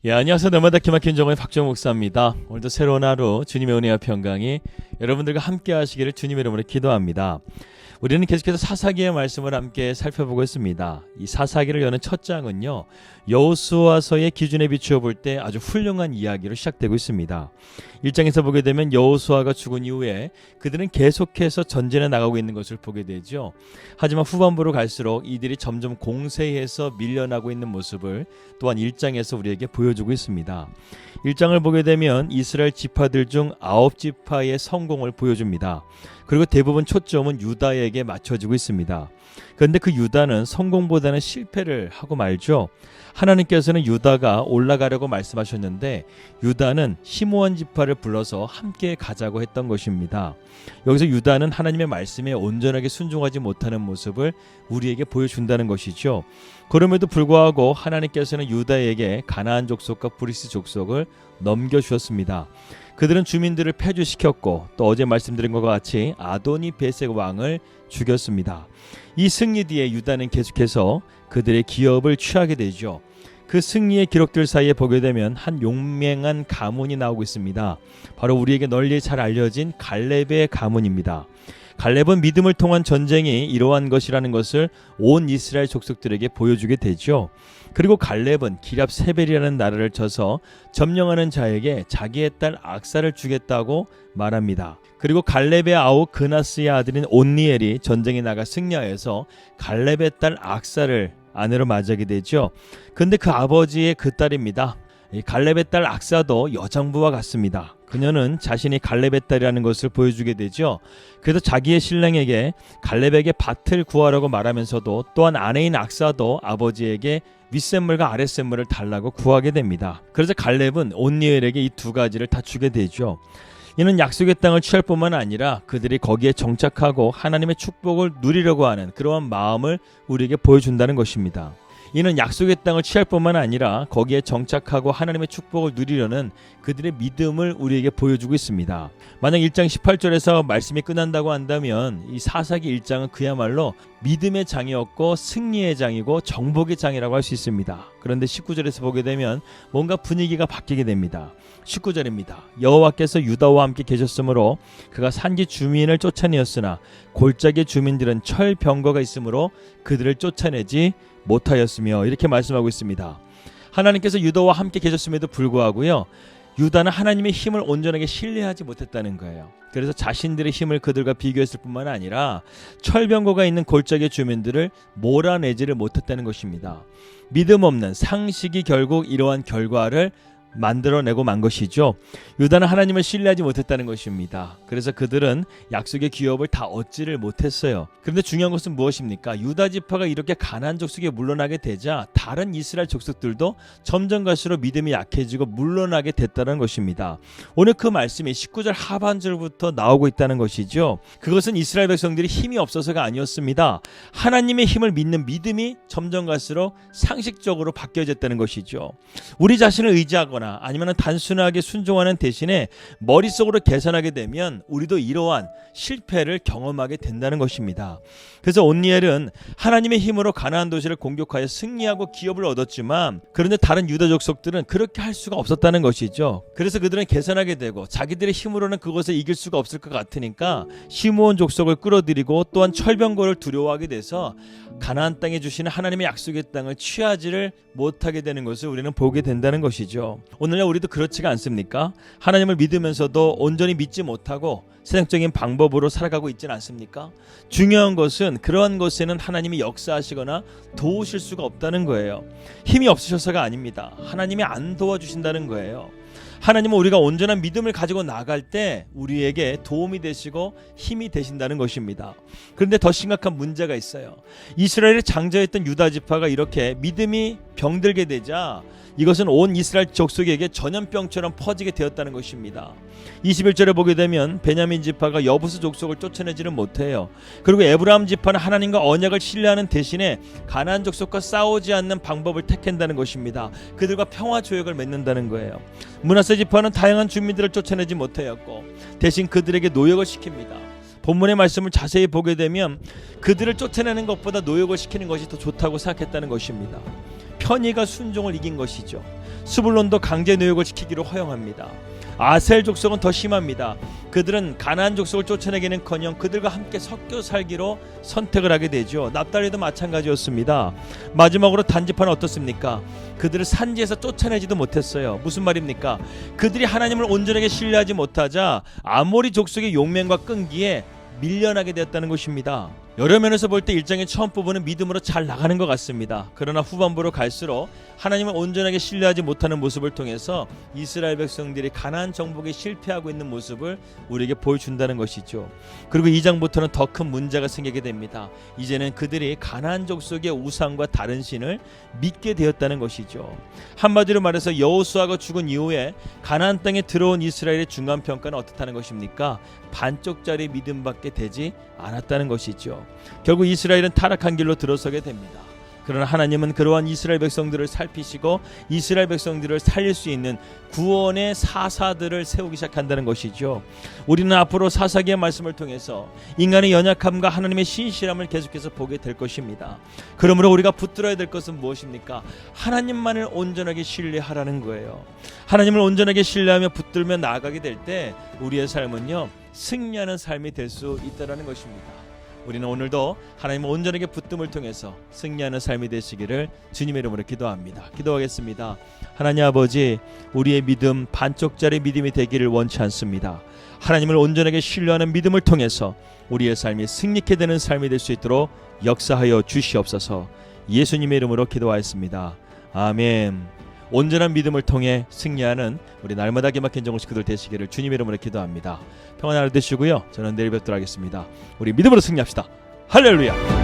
안녕하세요. 날마다 기막힌 정의 박정호 목사입니다. 오늘도 새로운 하루 주님의 은혜와 평강이 여러분들과 함께 하시기를 주님의 이름으로 기도합니다. 우리는 계속해서 사사기의 말씀을 함께 살펴보고 있습니다. 이 사사기를 여는 첫 장은요, 여호수아서의 기준에 비추어 볼 때 아주 훌륭한 이야기로 시작되고 있습니다. 1장에서 보게 되면 여호수아가 죽은 이후에 그들은 계속해서 전쟁에 나가고 있는 것을 보게 되죠. 하지만 후반부로 갈수록 이들이 점점 공세해서 밀려나고 있는 모습을 또한 1장에서 우리에게 보여주고 있습니다. 1장을 보게 되면 이스라엘 지파들 중 9지파의 성공을 보여줍니다. 그리고 대부분 초점은 유다에게 맞춰지고 있습니다. 그런데 그 유다는 성공보다는 실패를 하고 말죠. 하나님께서는 유다가 올라가려고 말씀하셨는데 유다는 시므온 지파를 불러서 함께 가자고 했던 것입니다. 여기서 유다는 하나님의 말씀에 온전하게 순종하지 못하는 모습을 우리에게 보여준다는 것이죠. 그럼에도 불구하고 하나님께서는 유다에게 가나안 족속과 브리스 족속을 넘겨주셨습니다. 그들은 주민들을 폐주시켰고 또 어제 말씀드린 것과 같이 아도니 베색 왕을 죽였습니다. 이 승리 뒤에 유다는 계속해서 그들의 기업을 취하게 되죠. 그 승리의 기록들 사이에 보게 되면 한 용맹한 가문이 나오고 있습니다. 바로 우리에게 널리 잘 알려진 갈렙의 가문입니다. 갈렙은 믿음을 통한 전쟁이 이러한 것이라는 것을 온 이스라엘 족속들에게 보여주게 되죠. 그리고 갈렙은 기랍세벨이라는 나라를 쳐서 점령하는 자에게 자기의 딸 악사를 주겠다고 말합니다. 그리고 갈렙의 아우 그나스의 아들인 온니엘이 전쟁에 나가 승리하여서 갈렙의 딸 악사를 아내로 맞이하게 되죠. 근데 그 아버지의 그 딸입니다. 갈렙의 딸 악사도 여장부와 같습니다. 그녀는 자신이 갈렙의 딸이라는 것을 보여주게 되죠. 그래서 자기의 신랑에게 갈렙에게 밭을 구하라고 말하면서도 또한 아내인 악사도 아버지에게 윗샘물과 아랫샘물을 달라고 구하게 됩니다. 그래서 갈렙은 온니엘에게 이 두 가지를 다 주게 되죠. 이는 약속의 땅을 취할 뿐만 아니라 그들이 거기에 정착하고 하나님의 축복을 누리려고 하는 그러한 마음을 우리에게 보여준다는 것입니다. 이는 약속의 땅을 취할 뿐만 아니라 거기에 정착하고 하나님의 축복을 누리려는 그들의 믿음을 우리에게 보여주고 있습니다. 만약 1장 18절에서 말씀이 끝난다고 한다면 이 사사기 1장은 그야말로 믿음의 장이었고 승리의 장이고 정복의 장이라고 할 수 있습니다. 그런데 19절에서 보게 되면 뭔가 분위기가 바뀌게 됩니다. 19절입니다. 여호와께서 유다와 함께 계셨으므로 그가 산지 주민을 쫓아내었으나 골짜기 주민들은 철병거가 있으므로 그들을 쫓아내지 못하였으며 이렇게 말씀하고 있습니다. 하나님께서 유다와 함께 계셨음에도 불구하고요, 유다는 하나님의 힘을 온전하게 신뢰하지 못했다는 거예요. 그래서 자신들의 힘을 그들과 비교했을 뿐만 아니라 철병거가 있는 골짜기 주민들을 몰아내지를 못했다는 것입니다. 믿음 없는 상식이 결국 이러한 결과를 만들어내고 만 것이죠. 유다는 하나님을 신뢰하지 못했다는 것입니다. 그래서 그들은 약속의 기업을 다 얻지를 못했어요. 그런데 중요한 것은 무엇입니까? 유다 지파가 이렇게 가나안 족속에 물러나게 되자 다른 이스라엘 족속들도 점점 갈수록 믿음이 약해지고 물러나게 됐다는 것입니다. 오늘 그 말씀이 19절 하반절부터 나오고 있다는 것이죠. 그것은 이스라엘 백성들이 힘이 없어서가 아니었습니다. 하나님의 힘을 믿는 믿음이 점점 갈수록 상식적으로 바뀌어졌다는 것이죠. 우리 자신을 의지하거나 아니면 단순하게 순종하는 대신에 머릿속으로 계산하게 되면 우리도 이러한 실패를 경험하게 된다는 것입니다. 그래서 온니엘은 하나님의 힘으로 가나안 도시를 공격하여 승리하고 기업을 얻었지만 그런데 다른 유다 족속들은 그렇게 할 수가 없었다는 것이죠. 그래서 그들은 계산하게 되고 자기들의 힘으로는 그것을 이길 수가 없을 것 같으니까 시므온 족속을 끌어들이고 또한 철병거를 두려워하게 돼서 가나안 땅에 주시는 하나님의 약속의 땅을 취하지를 못하게 되는 것을 우리는 보게 된다는 것이죠. 오늘날 우리도 그렇지가 않습니까? 하나님을 믿으면서도 온전히 믿지 못하고 세상적인 방법으로 살아가고 있지는 않습니까? 중요한 것은 그러한 것에는 하나님이 역사하시거나 도우실 수가 없다는 거예요. 힘이 없으셔서가 아닙니다. 하나님이 안 도와주신다는 거예요. 하나님은 우리가 온전한 믿음을 가지고 나갈 때 우리에게 도움이 되시고 힘이 되신다는 것입니다. 그런데 더 심각한 문제가 있어요. 이스라엘의 장자였던 유다 지파가 이렇게 믿음이 병들게 되자 이것은 온 이스라엘 족속에게 전염병처럼 퍼지게 되었다는 것입니다. 21절에 보게 되면 베냐민 지파가 여부스 족속을 쫓아내지는 못해요. 그리고 에브라임 지파는 하나님과 언약을 신뢰하는 대신에 가나안 족속과 싸우지 않는 방법을 택한다는 것입니다. 그들과 평화 조약을 맺는다는 거예요. 므낫세 지파는 다양한 주민들을 쫓아내지 못하였고 대신 그들에게 노역을 시킵니다. 본문의 말씀을 자세히 보게 되면 그들을 쫓아내는 것보다 노역을 시키는 것이 더 좋다고 생각했다는 것입니다. 편의가 순종을 이긴 것이죠. 스불론도 강제 노역을 지키기로 허용합니다. 아셀 족속은 더 심합니다. 그들은 가나안 족속을 쫓아내기는커녕 그들과 함께 섞여 살기로 선택을 하게 되죠. 납달리도 마찬가지였습니다. 마지막으로 단지파는 어떻습니까? 그들을 산지에서 쫓아내지도 못했어요. 무슨 말입니까? 그들이 하나님을 온전하게 신뢰하지 못하자 아모리 족속의 용맹과 끈기에 밀려나게 되었다는 것입니다. 여러 면에서 볼 때 1장의 처음 부분은 믿음으로 잘 나가는 것 같습니다. 그러나 후반부로 갈수록 하나님을 온전하게 신뢰하지 못하는 모습을 통해서 이스라엘 백성들이 가나안 정복에 실패하고 있는 모습을 우리에게 보여준다는 것이죠. 그리고 2장부터는 더 큰 문제가 생기게 됩니다. 이제는 그들이 가나안 족속의 우상과 다른 신을 믿게 되었다는 것이죠. 한마디로 말해서 여호수아가 죽은 이후에 가나안 땅에 들어온 이스라엘의 중간평가는 어떻다는 것입니까? 반쪽짜리 믿음밖에 되지 않았다는 것이죠. 결국 이스라엘은 타락한 길로 들어서게 됩니다. 그러나 하나님은 그러한 이스라엘 백성들을 살피시고 이스라엘 백성들을 살릴 수 있는 구원의 사사들을 세우기 시작한다는 것이죠. 우리는 앞으로 사사기의 말씀을 통해서 인간의 연약함과 하나님의 신실함을 계속해서 보게 될 것입니다. 그러므로 우리가 붙들어야 될 것은 무엇입니까? 하나님만을 온전하게 신뢰하라는 거예요. 하나님을 온전하게 신뢰하며 붙들며 나아가게 될 때 우리의 삶은요, 승리하는 삶이 될 수 있다는 것입니다. 우리는 오늘도 하나님을 온전하게 붙듦을 통해서 승리하는 삶이 되시기를 주님의 이름으로 기도합니다. 기도하겠습니다. 하나님 아버지, 우리의 믿음 반쪽짜리 믿음이 되기를 원치 않습니다. 하나님을 온전하게 신뢰하는 믿음을 통해서 우리의 삶이 승리케 되는 삶이 될 수 있도록 역사하여 주시옵소서. 예수님의 이름으로 기도하였습니다. 아멘. 온전한 믿음을 통해 승리하는 우리 날마다 기막힌 정우 식구들 되시기를 주님의 이름으로 기도합니다. 평안 하루 되시고요. 저는 내일 뵙도록 하겠습니다. 우리 믿음으로 승리합시다. 할렐루야.